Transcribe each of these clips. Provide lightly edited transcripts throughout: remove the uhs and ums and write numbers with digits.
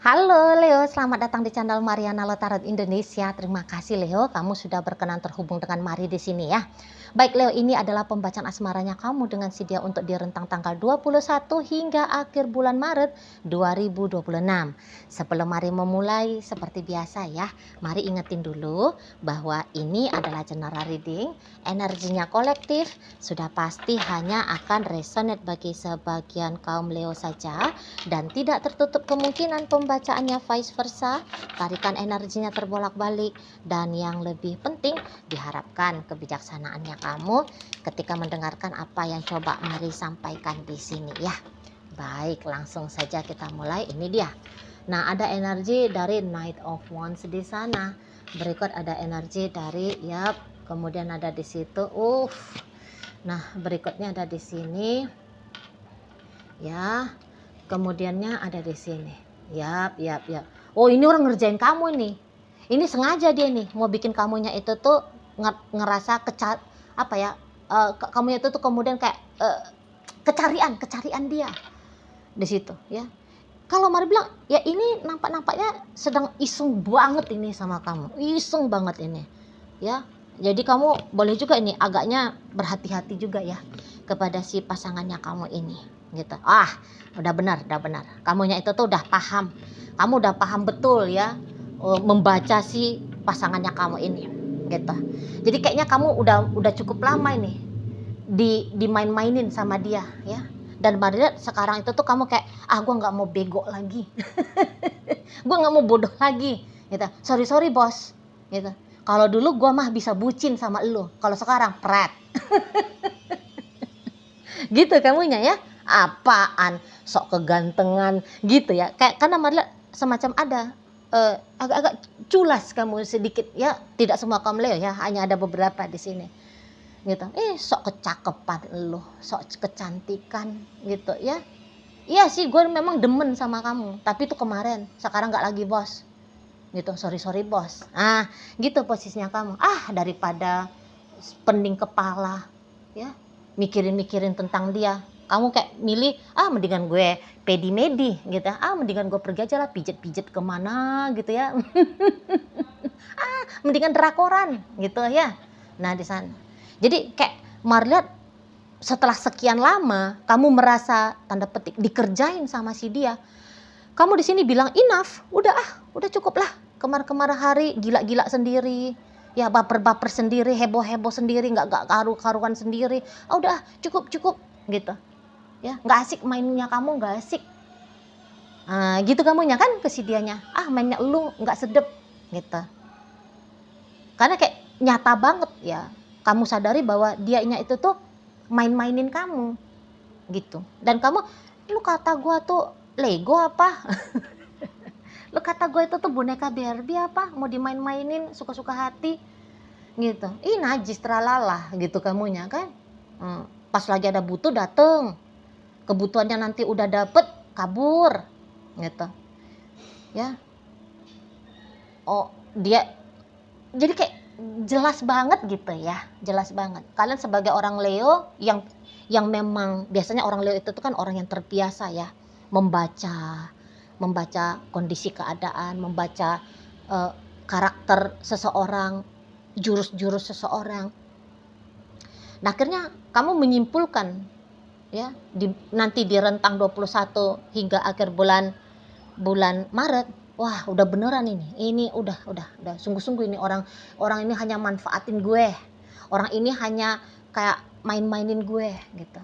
Halo Leo, selamat datang di channel Mariana Lotarot Indonesia. Terima kasih Leo, kamu sudah berkenan terhubung dengan Mari di sini ya. Baik Leo, ini adalah pembacaan asmaranya kamu dengan si dia untuk di rentang tanggal 21 hingga akhir bulan Maret 2026. Sebelum Mari memulai, seperti biasa ya, Mari ingetin dulu bahwa ini adalah general reading, energinya kolektif, sudah pasti hanya akan resonate bagi sebagian kaum Leo saja dan tidak tertutup kemungkinan pembacaannya vice versa, tarikan energinya terbolak-balik, dan yang lebih penting diharapkan kebijaksanaannya kamu ketika mendengarkan apa yang coba Mari sampaikan di sini ya. Baik, langsung saja kita mulai. Ini dia. Nah, ada energi dari Knight of Wands di sana. Berikut ada energi dari kemudian ada di situ. Nah, berikutnya ada di sini. Ya. Kemudiannya ada di sini. Yap. Oh, ini orang ngerjain kamu nih. Ini sengaja dia nih mau bikin kamunya itu tuh ngerasa kamunya itu tuh kemudian kayak kecarian dia di situ ya. Kalau Mari bilang ya ini nampaknya sedang iseng banget ini sama kamu. Iseng banget ini. Ya. Jadi kamu boleh juga ini agaknya berhati-hati juga ya kepada si pasangannya kamu ini gitu. Udah benar. Kamunya itu tuh udah paham. Kamu udah paham betul ya membaca si pasangannya kamu ini gitu. Jadi kayaknya kamu udah cukup lama ini dimain-mainin sama dia ya. Dan Maria sekarang itu tuh kamu kayak gue nggak mau bego lagi. Gue nggak mau bodoh lagi gitu. Sorry bos gitu. Kalau dulu gue mah bisa bucin sama elu, kalau sekarang pret. Gitu kamunya ya. Apaan sok kegantengan gitu ya. Kayak karena Maria semacam ada agak-agak culas kamu sedikit ya. Tidak semua kaum Leo ya, hanya ada beberapa di sini gitu. Sok kecakepan elu, sok kecantikan gitu ya. Iya sih, gue memang demen sama kamu, tapi itu kemarin, sekarang nggak lagi bos gitu. Sorry bos. Gitu posisinya kamu. Daripada pening kepala ya mikirin tentang dia, kamu kayak milih mendingan gue pedi-medi gitu. Mendingan gue pergi aja lah pijet-pijet kemana gitu ya. Mendingan drakoran gitu ya. Nah di sana jadi kayak Marliat setelah sekian lama kamu merasa tanda petik dikerjain sama si dia, kamu di sini bilang enough, udah cukup lah. Kemar-kemar hari gila-gila sendiri, ya baper-baper sendiri, heboh-heboh sendiri, nggak karu-karuan sendiri. Udah cukup gitu. Ya, nggak asik mainnya kamu, nggak asik. Gitu kamunya kan ke si dianya. Mainnya lu nggak sedep gitu. Karena kayak nyata banget ya. Kamu sadari bahwa dianya itu tuh main-mainin kamu gitu. Dan kamu, lu kata gua tuh Lego apa? Lu kata gue itu tuh boneka Barbie apa? Mau dimain-mainin suka-suka hati gitu. Najis tralala gitu kamunya kan. Pas lagi ada butuh dateng. Kebutuhannya nanti udah dapet kabur gitu. Ya. Dia jadi kayak jelas banget gitu ya. Jelas banget. Kalian sebagai orang Leo yang memang biasanya orang Leo itu tuh kan orang yang terbiasa ya membaca kondisi keadaan, membaca karakter seseorang, jurus-jurus seseorang. Nah, akhirnya kamu menyimpulkan ya nanti di rentang 21 hingga akhir bulan Maret, wah udah beneran ini udah sungguh-sungguh ini orang ini hanya manfaatin gue, orang ini hanya kayak main-mainin gue gitu.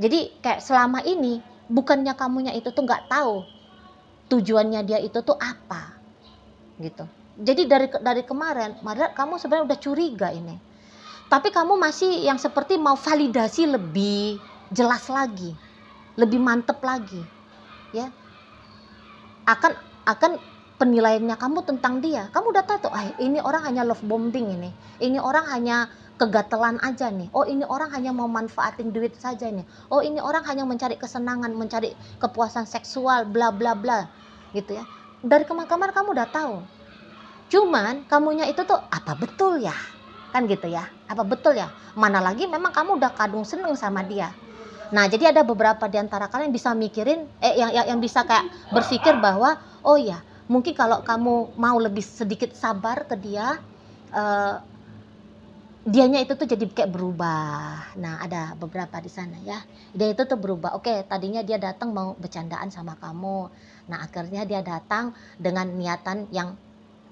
Jadi kayak selama ini bukannya kamunya itu tuh nggak tahu tujuannya dia itu tuh apa gitu. Jadi dari kemarin Maret kamu sebenarnya udah curiga ini, tapi kamu masih yang seperti mau validasi lebih jelas lagi, lebih mantep lagi ya akan penilaiannya kamu tentang dia. Kamu udah tahu tuh ini orang hanya love bombing, ini orang hanya kegatelan aja nih. Ini orang hanya mau manfaatin duit saja nih. Ini orang hanya mencari kesenangan, mencari kepuasan seksual, bla bla bla gitu ya. Dari kemar-kemar kamu udah tahu. Cuman kamunya itu tuh apa betul ya? Kan gitu ya. Apa betul ya? Mana lagi memang kamu udah kadung seneng sama dia. Nah, jadi ada beberapa di antara kalian bisa mikirin yang bisa kayak berpikir bahwa Oh ya, mungkin kalau kamu mau lebih sedikit sabar ke dia, eee, dianya itu tuh jadi kayak berubah. Nah, ada beberapa di sana ya. Dia itu tuh berubah, oke tadinya dia datang mau bercandaan sama kamu. Nah, akhirnya dia datang dengan niatan yang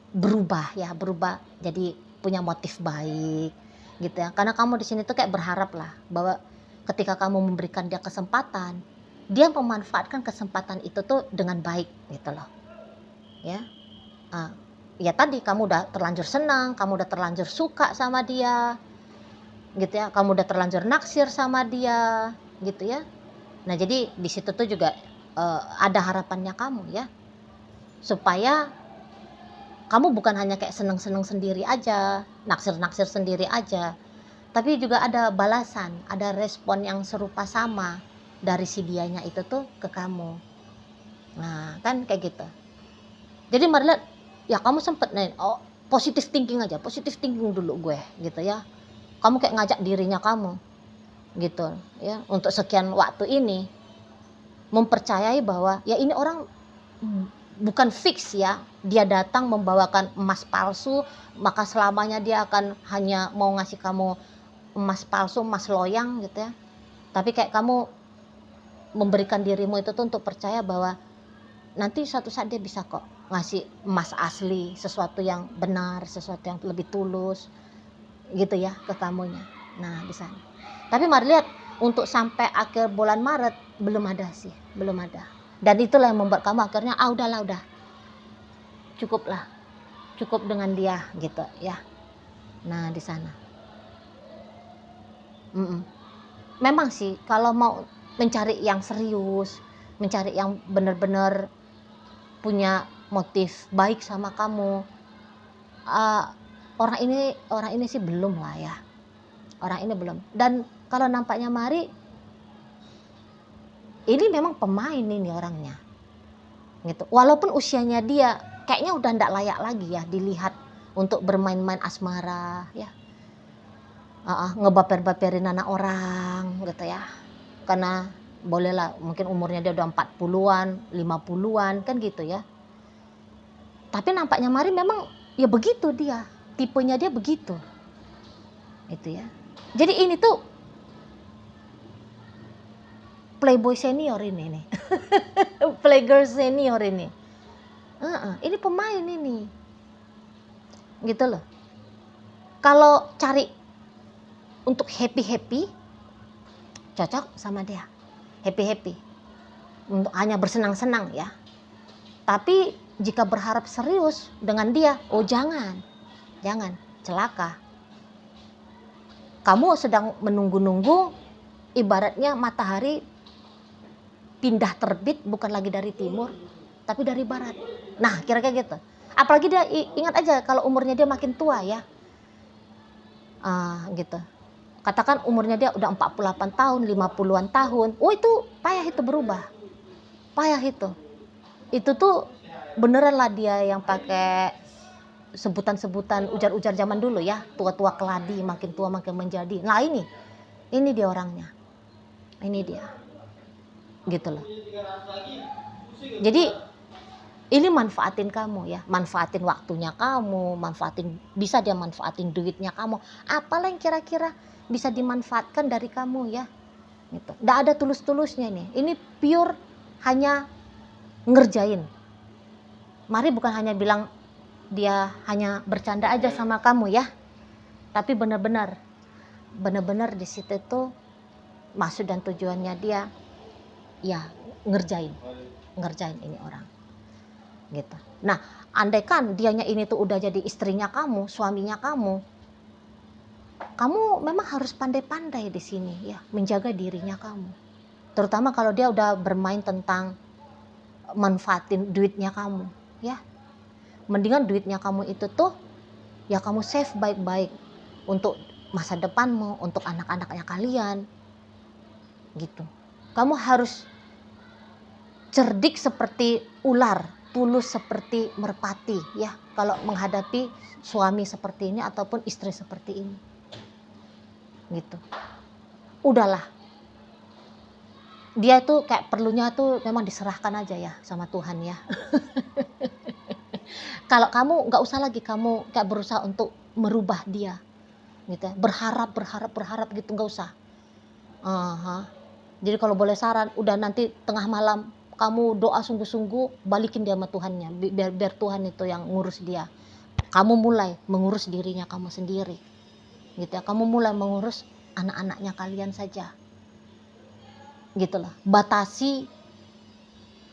berubah ya, berubah jadi punya motif baik, gitu ya. Karena kamu di sini tuh kayak berharap lah bahwa ketika kamu memberikan dia kesempatan, dia memanfaatkan kesempatan itu tuh dengan baik gitu loh, ya. Ah, ya tadi kamu udah terlanjur senang, kamu udah terlanjur suka sama dia, gitu ya. Kamu udah terlanjur naksir sama dia, gitu ya. Nah, jadi di situ tuh juga ada harapannya kamu ya, supaya kamu bukan hanya kayak seneng-seneng sendiri aja, naksir-naksir sendiri aja, tapi juga ada balasan, ada respon yang serupa sama dari si dianya itu tuh ke kamu. Nah, kan kayak gitu. Jadi Marla, ya kamu sempet nih, oh positive thinking aja, positive thinking dulu gue, gitu ya. Kamu kayak ngajak dirinya kamu, gitu ya, untuk sekian waktu ini mempercayai bahwa ya ini orang bukan fix ya, dia datang membawakan emas palsu, maka selamanya dia akan hanya mau ngasih kamu emas palsu, emas loyang gitu ya. Tapi kayak kamu memberikan dirimu itu tuh untuk percaya bahwa nanti suatu saat dia bisa kok ngasih emas asli, sesuatu yang benar, sesuatu yang lebih tulus gitu ya ke kamunya. Nah, di sana. Tapi mari lihat, untuk sampai akhir bulan Maret belum ada sih, belum ada. Dan itulah yang membuat kamu akhirnya udahlah, udah cukuplah, cukup dengan dia gitu ya. Nah, di sana. Memang sih kalau mau mencari yang serius, mencari yang benar-benar punya motif baik sama kamu, orang ini sih belum lah ya. Orang ini belum. Dan kalau nampaknya Mari, ini memang pemain ini orangnya, gitu. Walaupun usianya dia kayaknya udah ndak layak lagi ya dilihat untuk bermain-main asmara ya, ngebaper-baperin anak orang gitu ya. Karena bolehlah mungkin umurnya dia udah 40-an, 50-an kan gitu ya. Tapi nampaknya Mari memang ya begitu dia, tipenya dia begitu. Itu ya. Jadi ini tuh playboy senior ini nih. Playgirl senior ini. Ini pemain ini. Gitu loh. Kalau cari untuk happy-happy, cocok sama dia. Happy-happy. Untuk hanya bersenang-senang ya. Tapi jika berharap serius dengan dia, oh jangan. Jangan, celaka. Kamu sedang menunggu-nunggu, ibaratnya matahari pindah terbit bukan lagi dari timur, tapi dari barat. Nah, kira-kira gitu. Apalagi dia ingat aja kalau umurnya dia makin tua ya. Gitu. Katakan umurnya dia udah 48 tahun, 50-an tahun. Oh, itu payah itu berubah. Payah itu. Itu tuh beneran lah dia yang pakai sebutan-sebutan ujar-ujar zaman dulu ya. Tua-tua keladi, makin tua makin menjadi. Nah, ini dia orangnya. Ini dia. Gitu loh. Jadi ini manfaatin kamu ya, manfaatin waktunya kamu, bisa dia manfaatin duitnya kamu. Apalah yang kira-kira bisa dimanfaatkan dari kamu ya. Gitu. Nggak ada tulus-tulusnya nih. Ini pure hanya ngerjain. Mari bukan hanya bilang dia hanya bercanda aja sama kamu ya. Tapi benar-benar di situ tuh maksud dan tujuannya dia ya ngerjain ini orang gitu. Nah, andaikan dianya ini tuh udah jadi istrinya kamu, suaminya kamu memang harus pandai-pandai di sini ya, menjaga dirinya kamu. Terutama kalau dia udah bermain tentang manfaatin duitnya kamu ya. Mendingan duitnya kamu itu tuh ya kamu save baik-baik untuk masa depanmu, untuk anak-anaknya kalian gitu. Kamu harus cerdik seperti ular, tulus seperti merpati ya kalau menghadapi suami seperti ini ataupun istri seperti ini. Gitu. Udahlah. Dia tuh kayak perlunya tuh memang diserahkan aja ya sama Tuhan ya. Kalau kamu nggak usah lagi kamu kayak berusaha untuk merubah dia, gitu ya. Berharap gitu, nggak usah. Jadi kalau boleh saran, udah nanti tengah malam kamu doa sungguh-sungguh, balikin dia sama Tuhannya, biar Tuhan itu yang ngurus dia. Kamu mulai mengurus dirinya kamu sendiri, gitu ya. Kamu mulai mengurus anak-anaknya kalian saja, gitu lah. Batasi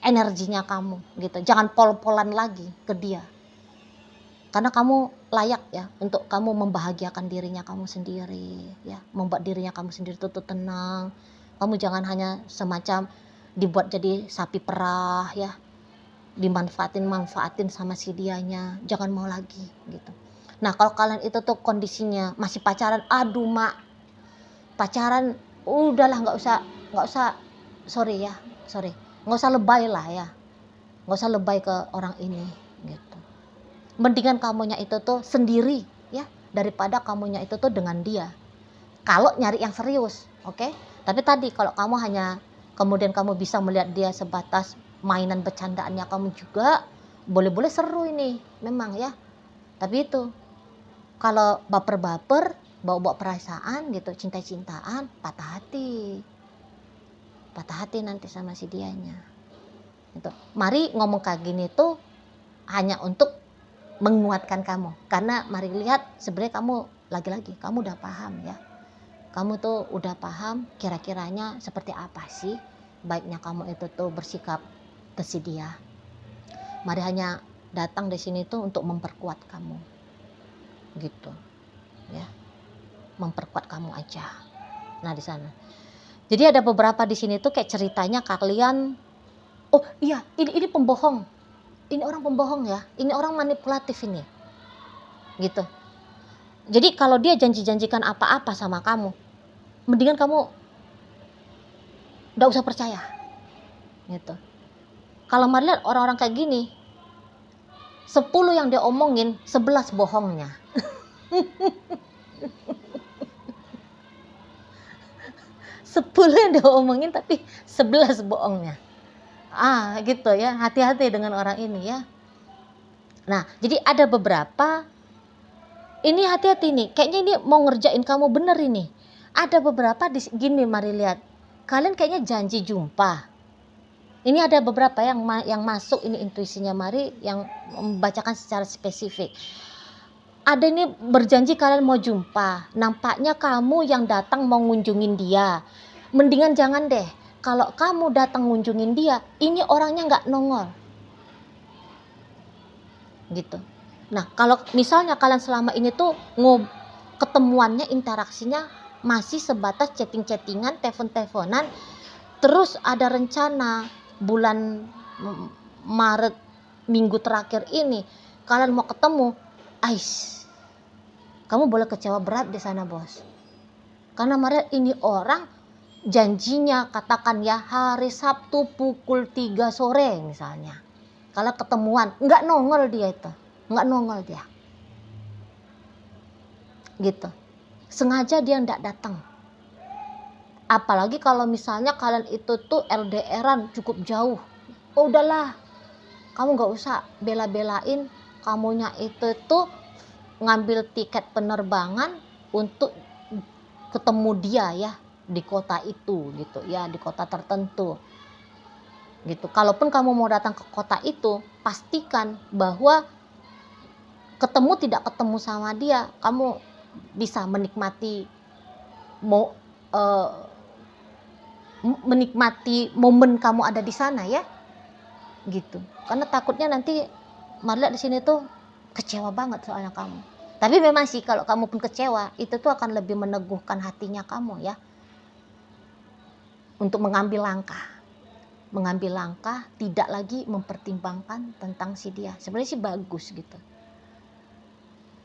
energinya kamu, gitu. Jangan pol-polan lagi ke dia. Karena kamu layak ya untuk kamu membahagiakan dirinya kamu sendiri, ya, membuat dirinya kamu sendiri itu tenang. Kamu jangan hanya semacam dibuat jadi sapi perah ya, dimanfaatin sama si dianya. Jangan mau lagi gitu. Nah, kalau kalian itu tuh kondisinya masih pacaran, aduh mak, pacaran udahlah, nggak usah, sorry, nggak usah lebay lah ya, nggak usah lebay ke orang ini gitu. Mendingan kamunya itu tuh sendiri ya, daripada kamunya itu tuh dengan dia. Kalau nyari yang serius, oke? Tapi tadi kalau kamu hanya kemudian kamu bisa melihat dia sebatas mainan bercandaannya kamu juga, boleh-boleh seru ini memang ya. Tapi itu kalau baper-baper, bawa-bawa perasaan gitu, cinta-cintaan, patah hati nanti sama si dianya. Itu. Mari ngomong kayak gini tuh hanya untuk menguatkan kamu, karena mari lihat sebenarnya kamu lagi-lagi kamu udah paham ya, kamu tuh udah paham kira-kiranya seperti apa sih baiknya kamu itu tuh bersikap ke si dia. Mari hanya datang di sini tuh untuk memperkuat kamu gitu ya, memperkuat kamu aja. Nah di sana jadi ada beberapa di sini tuh kayak ceritanya kalian, oh iya, ini pembohong, ini orang pembohong ya, ini orang manipulatif ini gitu. Jadi kalau dia janjikan apa-apa sama kamu, mendingan kamu nggak usah percaya gitu. Kalau melihat orang-orang kayak gini, 10 yang dia omongin, 11 bohongnya. 10 yang dia omongin tapi 11 bohongnya. Gitu ya, hati-hati dengan orang ini ya. Nah, jadi ada beberapa, ini hati-hati nih, kayaknya ini mau ngerjain kamu bener ini. Ada beberapa gini, mari lihat. Kalian kayaknya janji jumpa. Ini ada beberapa yang masuk ini intuisinya Mari yang membacakan secara spesifik. Ada ini berjanji kalian mau jumpa. Nampaknya kamu yang datang mau ngunjungin dia. Mendingan jangan deh. Kalau kamu datang ngunjungin dia, ini orangnya nggak nongol. Gitu. Nah, kalau misalnya kalian selama ini tuh ketemuannya, interaksinya masih sebatas chatting-chattingan, telepon-teleponan, terus ada rencana bulan Maret minggu terakhir ini kalian mau ketemu, kamu boleh kecewa berat di sana bos. Karena Maret ini orang janjinya katakan ya hari Sabtu pukul 3 sore misalnya. Kalau ketemuan nggak nongol dia itu, nggak nongol dia. Gitu. Sengaja dia nggak datang. Apalagi kalau misalnya kalian itu tuh LDRan cukup jauh. Oh udahlah, kamu gak usah bela-belain kamunya itu tuh ngambil tiket penerbangan untuk ketemu dia ya di kota itu gitu ya, di kota tertentu gitu. Kalaupun kamu mau datang ke kota itu, pastikan bahwa tidak ketemu sama dia, kamu bisa menikmati momen kamu ada di sana ya gitu. Karena takutnya nanti Marla di sini tuh kecewa banget soalnya kamu. Tapi memang sih kalau kamu pun kecewa, itu tuh akan lebih meneguhkan hatinya kamu ya, untuk mengambil langkah tidak lagi mempertimbangkan tentang si dia. Sebenarnya sih bagus gitu.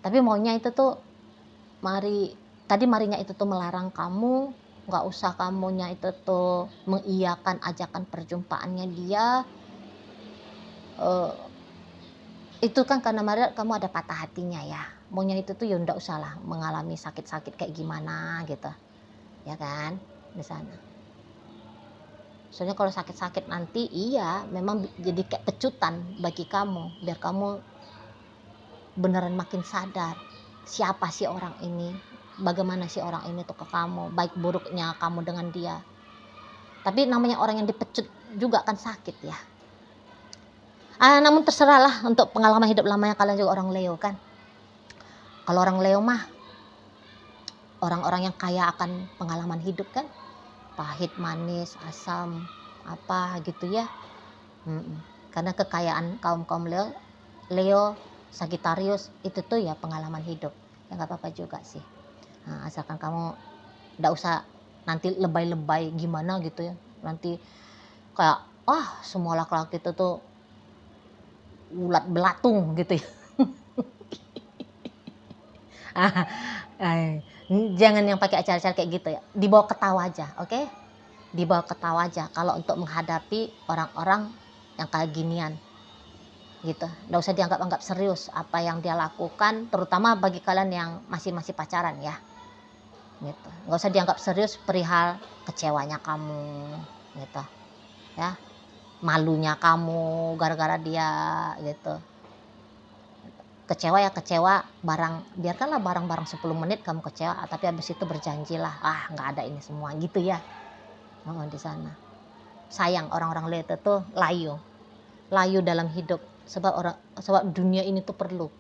Tapi maunya itu tuh Marinya itu tuh melarang kamu, nggak usah kamunya itu tuh mengiyakan ajakan perjumpaannya dia. Itu kan karena Maria kamu ada patah hatinya ya, maunya itu tuh ya nggak usah lah mengalami sakit-sakit kayak gimana gitu ya kan di sana. Soalnya kalau sakit-sakit nanti iya memang jadi kayak pecutan bagi kamu, biar kamu beneran makin sadar siapa sih orang ini, bagaimana sih orang ini tuh ke kamu, baik buruknya kamu dengan dia. Tapi namanya orang yang dipecut juga kan sakit ya. Namun terserahlah untuk pengalaman hidup lamanya kalian juga orang Leo kan. Kalau orang Leo mah orang-orang yang kaya akan pengalaman hidup kan, pahit, manis, asam, apa gitu ya. Karena kekayaan kaum Leo, Sagittarius itu tuh ya pengalaman hidup. Ya nggak apa-apa juga sih. Asalkan kamu nggak usah nanti lebay-lebay gimana gitu ya. Nanti kayak semua laki-laki itu tuh ulat belatung gitu ya. Jangan yang pakai acara-acara kayak gitu ya. Dibawa ketawa aja, oke? Dibawa ketawa aja kalau untuk menghadapi orang-orang yang kayak ginian gitu. Nggak usah dianggap serius apa yang dia lakukan, terutama bagi kalian yang masih pacaran ya gitu. Nggak usah dianggap serius perihal kecewanya kamu gitu ya, malunya kamu gara-gara dia gitu. Kecewa ya kecewa, biarkanlah barang 10 menit kamu kecewa, tapi habis itu berjanjilah nggak ada ini semua gitu ya. Di sana sayang orang-orang Leo itu tuh layu dalam hidup, sebab dunia ini tuh perlu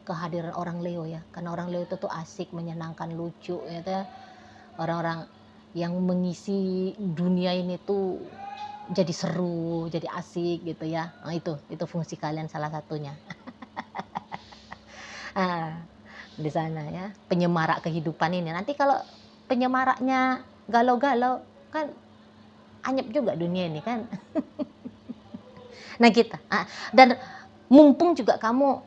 kehadiran orang Leo ya, karena orang Leo itu tuh asik, menyenangkan, lucu gitu ya. Orang-orang yang mengisi dunia ini tuh jadi seru, jadi asik gitu ya. Itu fungsi kalian salah satunya. Di sana ya, penyemarak kehidupan ini. Nanti kalau penyemaraknya galau-galau kan anyep juga dunia ini kan. Nah gitu. Dan mumpung juga kamu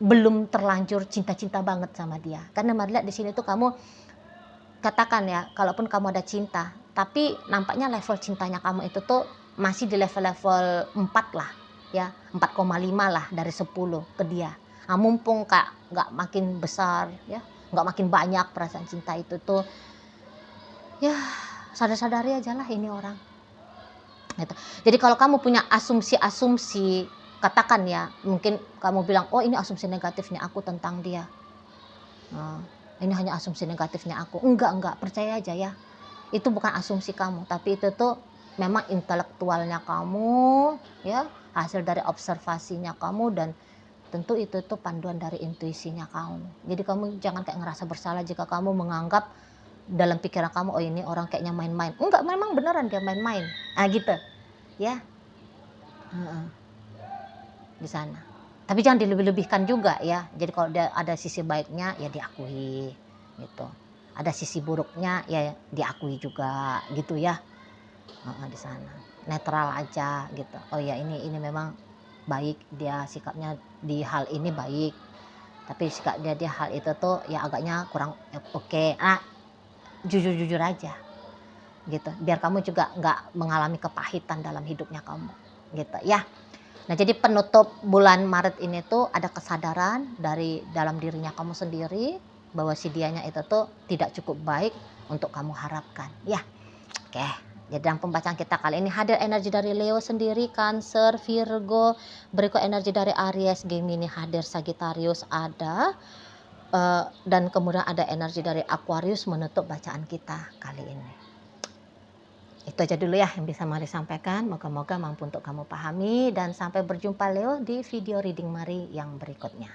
belum terlanjur cinta-cinta banget sama dia. Karena Marliat di sini tuh kamu katakan ya, kalaupun kamu ada cinta, tapi nampaknya level cintanya kamu itu tuh masih di level 4 lah ya, 4,5 lah dari 10 ke dia. Mumpung nggak makin besar ya, nggak makin banyak perasaan cinta itu tuh ya, sadar-sadari aja lah ini orang gitu. Jadi kalau kamu punya asumsi-asumsi, katakan ya, mungkin kamu bilang ini asumsi negatifnya aku tentang dia, ini hanya asumsi negatifnya aku. Enggak, percaya aja ya, itu bukan asumsi kamu, tapi itu tuh memang intelektualnya kamu ya, hasil dari observasinya kamu, dan tentu itu tuh panduan dari intuisinya kamu. Jadi kamu jangan kayak ngerasa bersalah jika kamu menganggap dalam pikiran kamu ini orang kayaknya main-main. Enggak, memang beneran dia main-main gitu ya. Di sana, tapi jangan dilebih-lebihkan juga ya. Jadi kalau dia ada sisi baiknya ya diakui gitu, ada sisi buruknya ya diakui juga gitu ya. Di sana netral aja gitu. Ya ini memang baik, dia sikapnya di hal ini baik, tapi sikap dia di hal itu tuh ya agaknya kurang oke. Jujur aja gitu, biar kamu juga nggak mengalami kepahitan dalam hidupnya kamu gitu ya. Nah jadi penutup bulan Maret ini tuh ada kesadaran dari dalam dirinya kamu sendiri bahwa si dianya itu tuh tidak cukup baik untuk kamu harapkan ya. Oke, jadi dalam pembacaan kita kali ini hadir energi dari Leo sendiri, Cancer, Virgo, berikut energi dari Aries, Gemini, hadir Sagittarius ada, dan kemudian ada energi dari Aquarius menutup bacaan kita kali ini. Itu aja dulu ya yang bisa Mari sampaikan, moga-moga mampu untuk kamu pahami, dan sampai berjumpa Leo di video reading Mari yang berikutnya.